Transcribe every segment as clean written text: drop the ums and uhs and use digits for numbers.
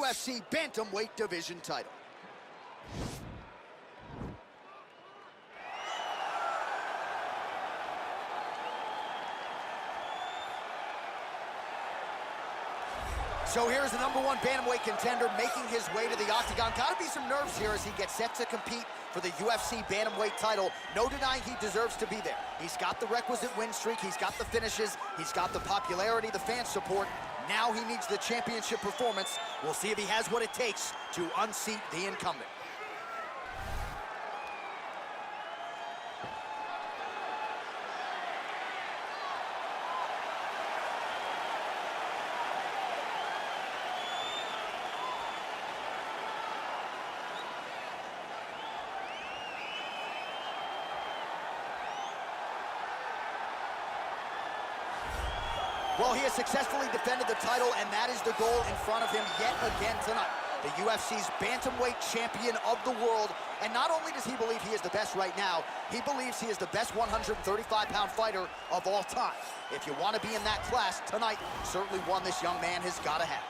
UFC Bantamweight Division title. So here's the #1 bantamweight contender making his way to the octagon. Gotta be some nerves here as he gets set to compete for the UFC bantamweight title. No denying he deserves to be there. He's got the requisite win streak, he's got the finishes, he's got the popularity, the fan support. Now he needs the championship performance. We'll see if he has what it takes to unseat the incumbent. Well, he has successfully defended the title, and that is the goal in front of him yet again tonight. The UFC's bantamweight champion of the world. And not only does he believe he is the best right now, he believes he is the best 135-pound fighter of all time. If you want to be in that class, tonight certainly one this young man has got to have.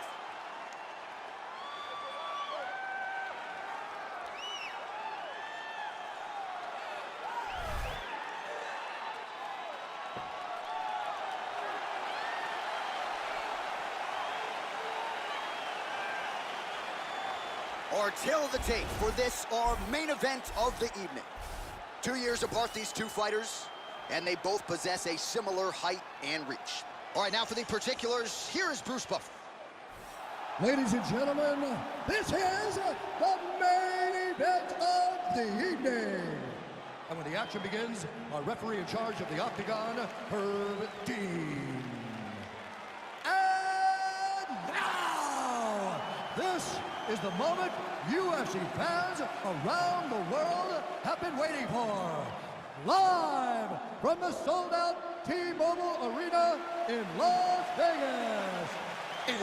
Our tale of the tape for this, our main event of the evening. 2 years apart, these two fighters, and they both possess a similar height and reach. All right, now for the particulars, here is Bruce Buffer. Ladies and gentlemen, this is the main event of the evening. And when the action begins, our referee in charge of the octagon, Herb Dean. And now, this is the moment UFC fans around the world have been waiting for. Live from the sold-out T-Mobile Arena in Las Vegas. It's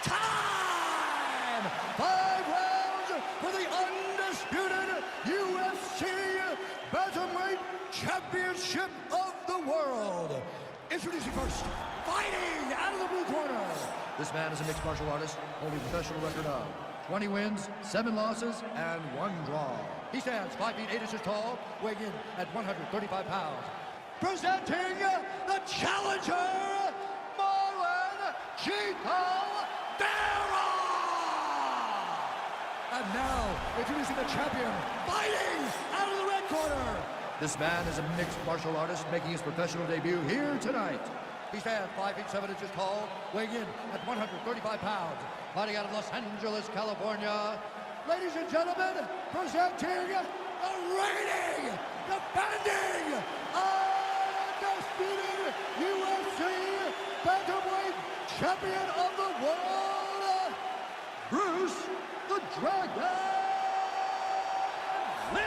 time! 5 rounds for the undisputed UFC Bantamweight Championship of the world. Introducing first, fighting out of the blue corner. This man is a mixed martial artist, holding a professional record of 20 wins, 7 losses, and 1 draw. He stands 5 feet 8 inches tall, weighing in at 135 pounds. Presenting the challenger, Marlon Vera! And now, introducing the champion, fighting out of the red corner. This man is a mixed martial artist making his professional debut here tonight. He stands 5 feet 7 inches tall, weighing in at 135 pounds, fighting out of Los Angeles, California. Ladies and gentlemen, presenting the reigning, defending, undisputed UFC Bantamweight Champion of the world, Bruce the Dragon Lee!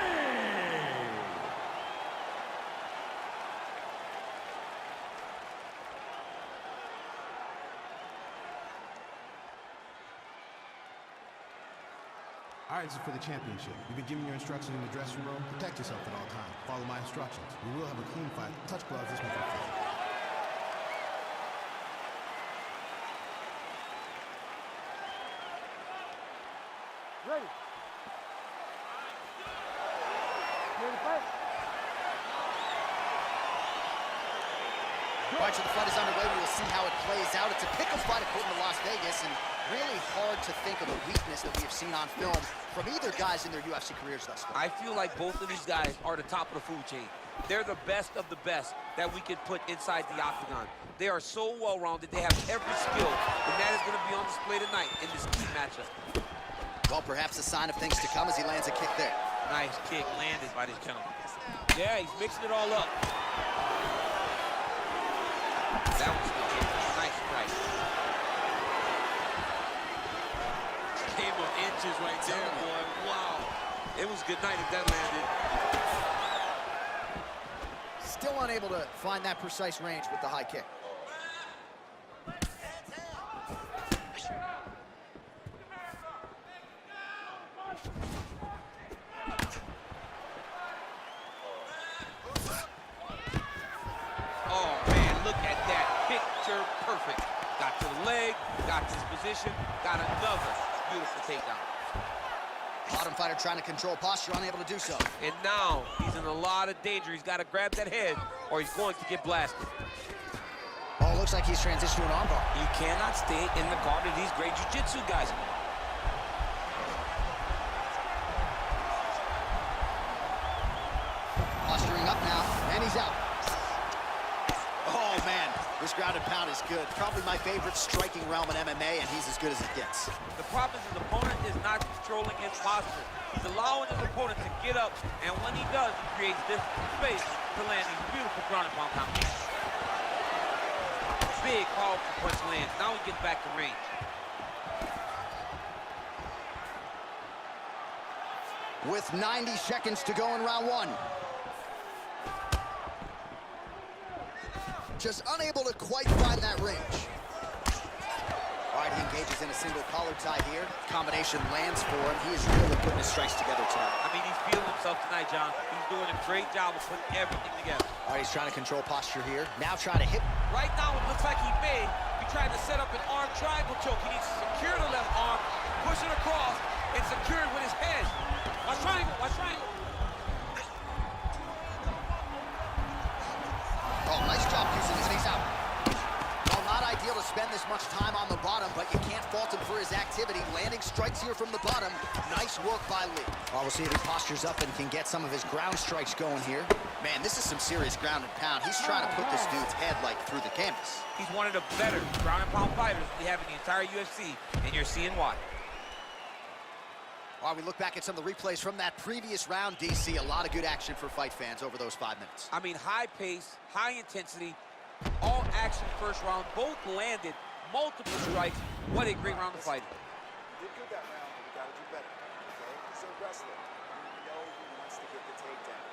All right, this is for the championship. You've been giving your instructions in the dressing room. Protect yourself at all times. Follow my instructions. We will have a clean fight. Touch gloves, this one for free. Ready. Ready to fight? All right, so the fight is underway. We will see how it plays out. It's a pick'em fight according to Las Vegas, and really hard to think of a weakness that we have seen on film from either guys in their UFC careers thus far. I feel like both of these guys are the top of the food chain. They're the best of the best that we could put inside the octagon. They are so well-rounded. They have every skill, and that is going to be on display tonight in this key matchup. Well, perhaps a sign of things to come as he lands a kick there. Nice kick landed by this gentleman. Yeah, he's mixing it all up. That was good. Nice strike. Game of inches right there, boy. Wow. It was good night if that landed. Still unable to find that precise range with the high kick. Oh, man, look at that. Picture perfect. Got got this position, got another beautiful takedown. Bottom fighter trying to control posture, unable to do so. And now he's in a lot of danger. He's got to grab that head or he's going to get blasted. Oh, looks like he's transitioned to an armbar. You cannot stay in the guard of these great jiu-jitsu guys. Posturing up now, and he's out. Oh, man, this ground and pound is good. Probably my favorite striking realm in MMA, and he's as good as it gets. The problem is his opponent is not controlling his posture. He's allowing his opponent to get up, and when he does, he creates this space to land these beautiful ground and pound combinations. Big, powerful punch lands. Now he gets back to range. With 90 seconds to go in round one. Just unable to quite find that range. All right, he engages in a single collar tie here. Combination lands for him. He is really putting his strikes together tonight. I mean, he's feeling himself tonight, John. He's doing a great job of putting everything together. All right, he's trying to control posture here. Now trying to hit. Right now, it looks like he may be trying to set up an arm triangle choke. He needs to secure the left arm, push it across, and secure it with his head. Watch triangle, watch triangle. Oh, nice job using his face out. Well, not ideal to spend this much time on the bottom, but you can't fault him for his activity. Landing strikes here from the bottom. Nice work by Lee. Well, we'll see if he postures up and can get some of his ground strikes going here. Man, this is some serious ground and pound. He's trying to put this dude's head, like, through the canvas. He's one of the better ground and pound fighters we have in the entire UFC, and you're seeing why. While we look back at some of the replays from that previous round, DC, a lot of good action for fight fans over those 5 minutes. I mean, high pace, high intensity, all action first round, both landed multiple strikes. What a great round of fighting. You did good that round, but you got to do better, okay? He's a wrestler. You know he wants to get the takedown.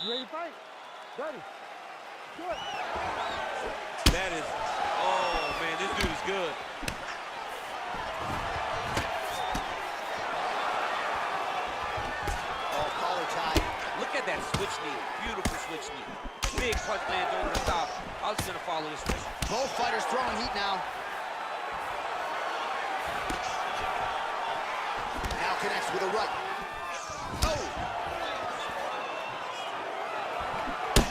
You ready to fight? Ready. Do it. That is, oh man, this dude is good. Look at that switch knee. Beautiful switch knee. Big punch lands over the top. I was going to follow this one. Both fighters throwing heat now. Now connects with a right. Oh!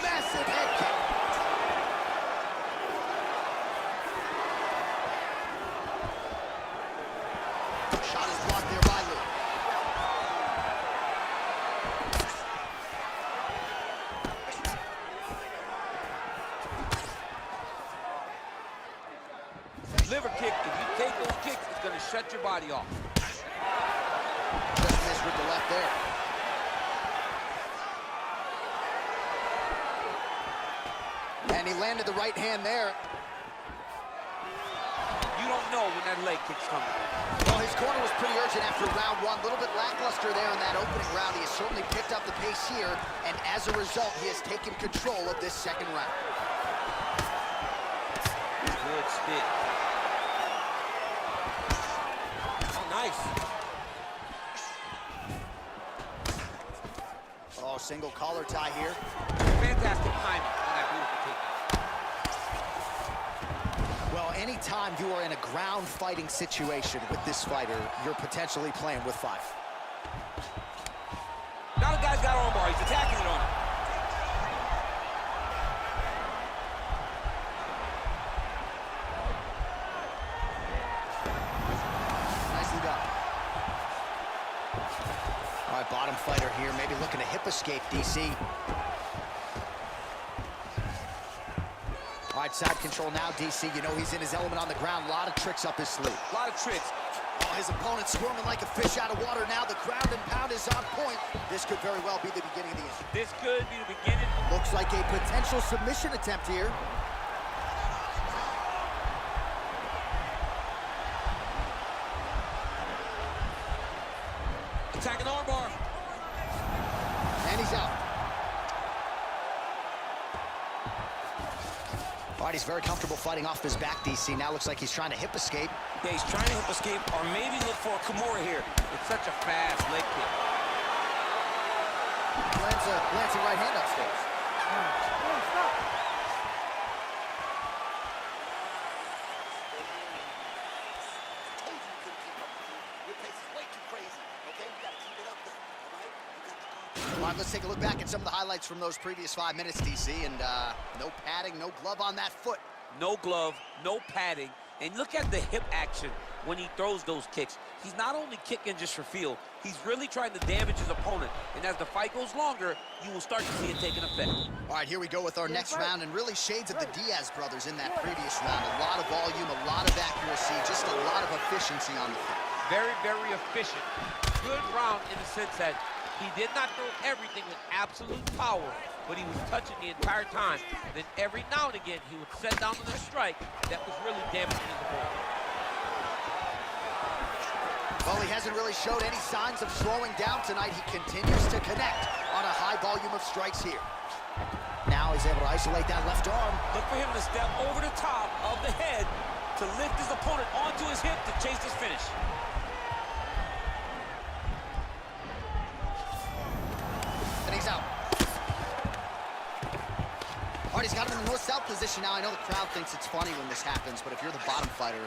Massive head kick. Shot is blocked there by Lee. Liver kick, if you take those kicks, it's going to shut your body off. Just missed with the left there. And he landed the right hand there. You don't know when that leg kick's coming. Well, his corner was pretty urgent after round one. A little bit lackluster there in that opening round. He has certainly picked up the pace here, and as a result, he has taken control of this second round. Good spit. Nice. Oh, single collar tie here. Fantastic timing on that beautiful takedown. Well, anytime you are in a ground fighting situation with this fighter, you're potentially playing with 5. Now the guy's got armbar. He's attacking it on him. All right, bottom fighter here, maybe looking to hip escape, DC. All right, side control now, DC. You know he's in his element on the ground. A lot of tricks up his sleeve. A lot of tricks. Oh, his opponent squirming like a fish out of water now. The ground and pound is on point. This could very well be the beginning of the end. This could be the beginning. Looks like a potential submission attempt here. Attacking armbar. And he's out. All right, he's very comfortable fighting off his back, DC. Now looks like he's trying to hip escape. Yeah, he's trying to hip escape or maybe look for a Kimura here. It's such a fast leg kick. Lands a glancing right hand upstairs. Stop. All right, let's take a look back at some of the highlights from those previous 5 minutes, DC, and no padding, no glove on that foot. No glove, no padding, and look at the hip action when he throws those kicks. He's not only kicking just for feel, he's really trying to damage his opponent, and as the fight goes longer, you will start to see it taking effect. All right, here we go with our next round, and really shades of the Diaz brothers in that previous round. A lot of volume, a lot of accuracy, just a lot of efficiency on the field. Very, very efficient. Good round in the sense that he did not throw everything with absolute power, but he was touching the entire time. Then every now and again, he would set down with a strike that was really damaging his opponent. Well, he hasn't really showed any signs of slowing down tonight. He continues to connect on a high volume of strikes here. Now he's able to isolate that left arm. Look for him to step over the top of the head to lift his opponent onto his hip to chase his finish. And he's out. All right, he's got him in the north-south position now. I know the crowd thinks it's funny when this happens, but if you're the bottom fighter,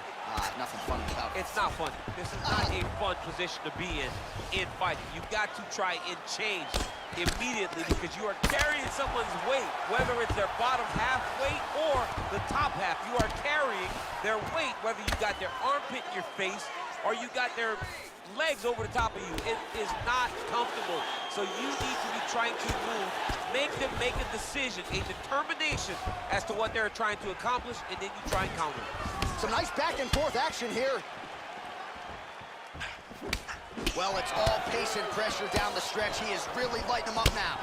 nothing funny about it. It's not funny. This is not a fun position to be in fighting. You've got to try and change immediately because you are carrying someone's weight, whether it's their bottom half weight or the top half. You are carrying their weight, whether you got their armpit in your face or you got their legs over the top of you. It is not comfortable. So you need to be trying to move, make them make a decision, a determination as to what they're trying to accomplish, and then you try and counter it. Some nice back and forth action here. Well, it's all pace and pressure down the stretch. He is really lighting them up now.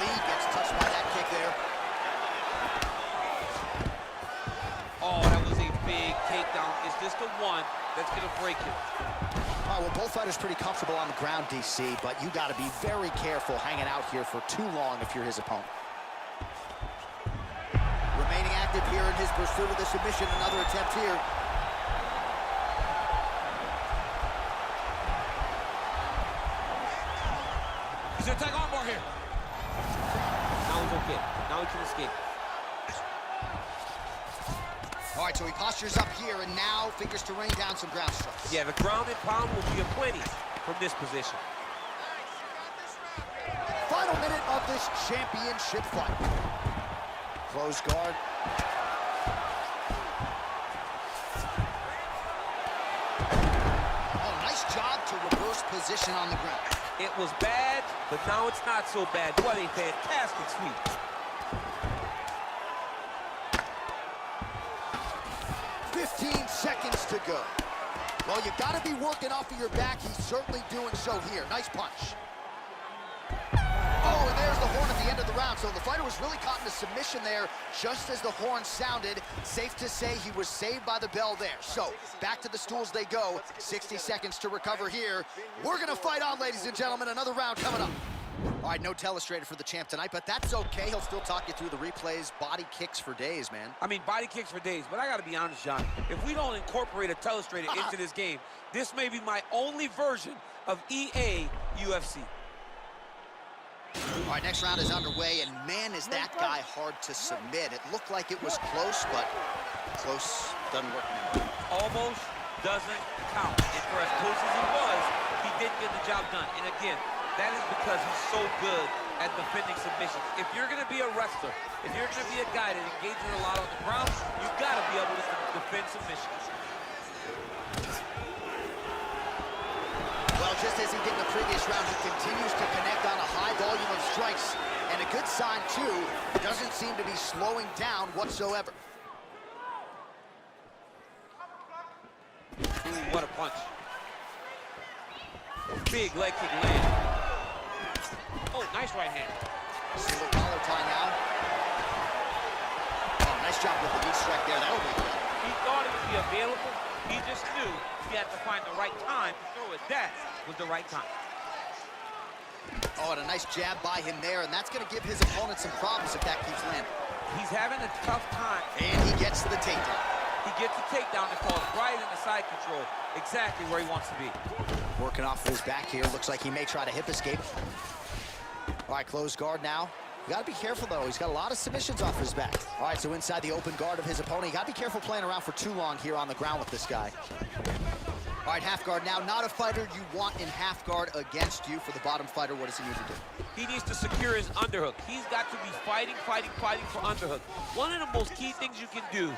Lee gets touched by that kick there. Oh, that was a big takedown. Is this the one that's going to break him? All right, well, both fighters pretty comfortable on the ground, DC, but you got to be very careful hanging out here for too long if you're his opponent. Remaining active here in his pursuit of the submission. Another attempt here. He's going to take armbar here. Now he's okay. Now he can escape. All right, so he postures up here and now figures to rain down some ground strikes. Yeah, the ground and pound will be aplenty from this position. Final minute of this championship fight. Close guard. Oh, nice job to reverse position on the ground. It was bad, but now it's not so bad. What a fantastic sweep. 15 seconds to go. Well, you got to be working off of your back. He's certainly doing so here. Nice punch. Oh, and there's the horn at the end of the round. So the fighter was really caught in a submission there just as the horn sounded. Safe to say he was saved by the bell there. So back to the stools they go. 60 seconds to recover here. We're going to fight on, ladies and gentlemen. Another round coming up. All right, no telestrator for the champ tonight, but that's okay. He'll still talk you through the replays. Body kicks for days, man. I mean, body kicks for days, but I got to be honest, John. If we don't incorporate a telestrator into this game, this may be my only version of EA UFC. All right, next round is underway, and man, is that guy hard to submit. It looked like it was close, but close doesn't work anymore. Almost doesn't count. And for as close as he was, he didn't get the job done. And again, that is because he's so good at defending submissions. If you're going to be a wrestler, if you're going to be a guy that engages a lot on the ground, you've got to be able to defend submissions. Well, just as he did in the previous round, he continues to connect on a high volume of strikes. And a good sign, too, doesn't seem to be slowing down whatsoever. Ooh, what a punch. Big leg kick land. Oh, nice right hand. Single collar tie now. Oh, nice job with the knee strike there. That'll be good. He thought it would be available. He just knew he had to find the right time to throw it. That was the right time. Oh, and a nice jab by him there, and that's going to give his opponent some problems if that keeps landing. He's having a tough time. And he gets the takedown. He gets the takedown and falls right in the side control, exactly where he wants to be. Working off of his back here. Looks like he may try to hip escape. All right, closed guard now. You got to be careful, though. He's got a lot of submissions off his back. All right, so inside the open guard of his opponent. You got to be careful playing around for too long here on the ground with this guy. All All right, half guard now. Not a fighter you want in half guard against you. For the bottom fighter, what does he need to do? He needs to secure his underhook. He's got to be fighting for underhook. One of the most key things you can do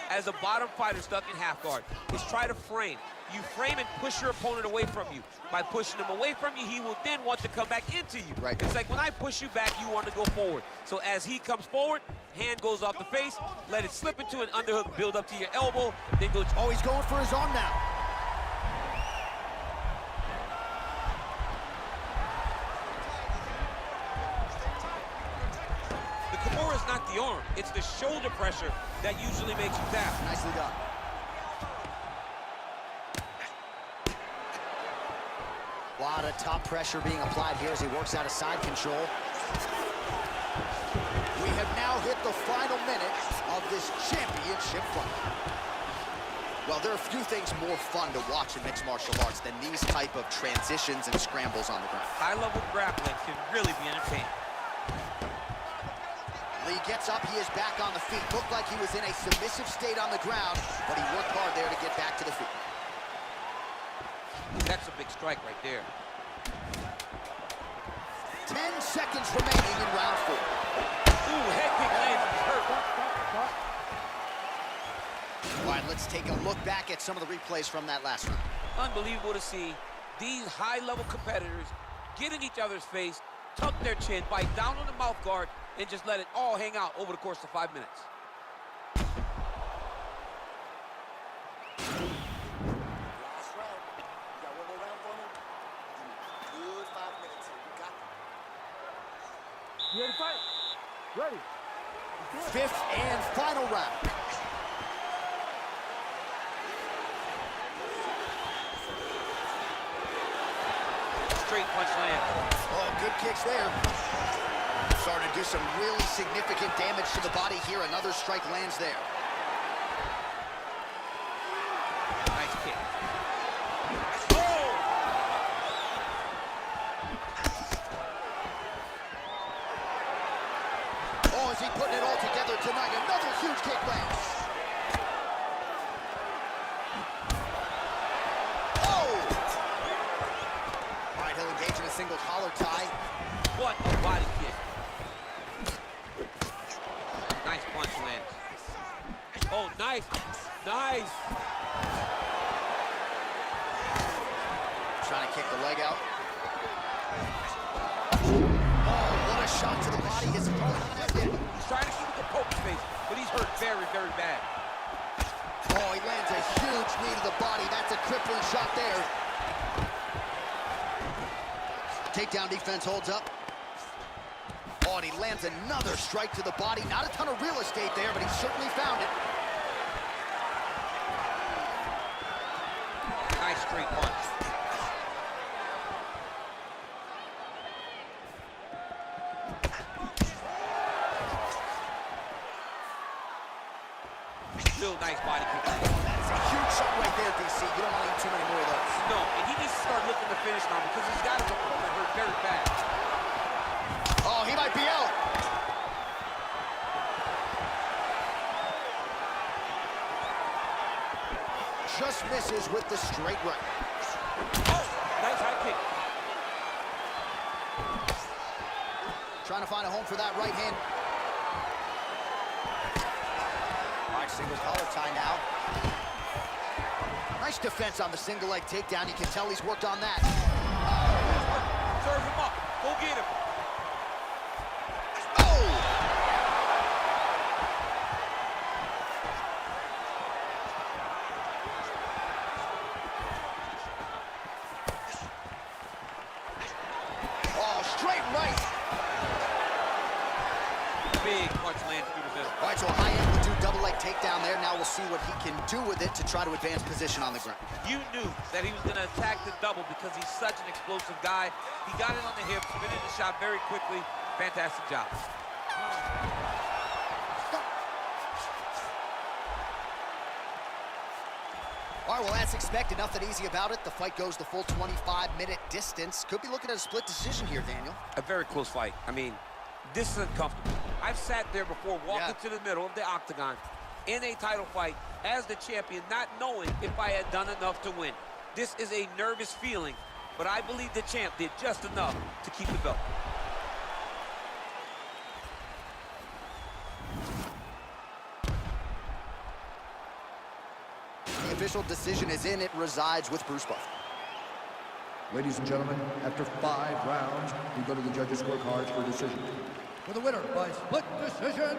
as a bottom fighter stuck in half guard is try to frame. You frame and push your opponent away from you. By pushing him away from you, he will then want to come back into you. Right. It's like when I push you back, you want to go forward. So as he comes forward, hand goes off the face, let it slip into an underhook, build up to your elbow, then go. Oh, he's going for his arm now. The Kimura is not the arm, it's the shoulder pressure that usually makes you tap. Nicely done. A lot of top pressure being applied here as he works out of side control. We have now hit the final minute of this championship fight. Well, there are few things more fun to watch in mixed martial arts than these type of transitions and scrambles on the ground. High-level grappling can really be entertaining. Lee gets up, he is back on the feet. Looked like he was in a submissive state on the ground, but he worked hard there to get back to the feet. That's a big strike right there. 10 seconds remaining in round 4. Ooh, head kick lands, he's hurt. All right, let's take a look back at some of the replays from that last round. Unbelievable to see these high-level competitors get in each other's face, tuck their chin, bite down on the mouth guard, and just let it all hang out over the course of 5 minutes. Last round. You got one more round for me? Give me a good 5 minutes here. We got them. You ready to fight? Ready. Fifth and final round. Straight punch land. Oh, good kicks there. Starting to do some really significant damage to the body here. Another strike lands there. Nice kick. Oh, is he putting it all together tonight? Another huge kick lands. Oh! All right, he'll engage in a single collar tie. What a body kick. Nice punch lands. Oh, nice. Nice. Trying to kick the leg out. Oh, what a shot to the body. His opponent. He's trying to keep it to poker face, but he's hurt very, very bad. Oh, he lands a huge knee to the body. That's a crippling shot there. Takedown defense holds up. Oh, and he lands another strike to the body. Not a ton of real estate there, but he certainly found it. Nice straight punch. Still nice body kick. That's a huge shot right there, DC. You don't want to eat too many more of those. No, and he needs to start looking to finish now because he's got his opponent hurt very bad. Oh, he might be out. Just misses with the straight right. Oh, nice high kick. Trying to find a home for that right hand. All right, single collar tie now. Nice defense on the single leg takedown. You can tell he's worked on that. Serve him up. Go get him. Oh! Oh, straight right. Big punch lands through the middle. All right, so a high amplitude double leg takedown there. Now we'll see what he can do with it to try to advance position on the ground. You knew that he was going to attack the double because he's such an explosive guy. He got it on the hip, finished the shot very quickly. Fantastic job. All right, well, as expected, nothing easy about it. The fight goes the full 25-minute distance. Could be looking at a split decision here, Daniel. A very close fight. I mean, this is uncomfortable. I've sat there before, walking to the middle of the octagon in a title fight as the champion, not knowing if I had done enough to win. This is a nervous feeling, but I believe the champ did just enough to keep the belt. The official decision is in. It resides with Bruce Buffer. Ladies and gentlemen, after 5 rounds, we go to the judges' scorecards for decision. For the winner by split decision,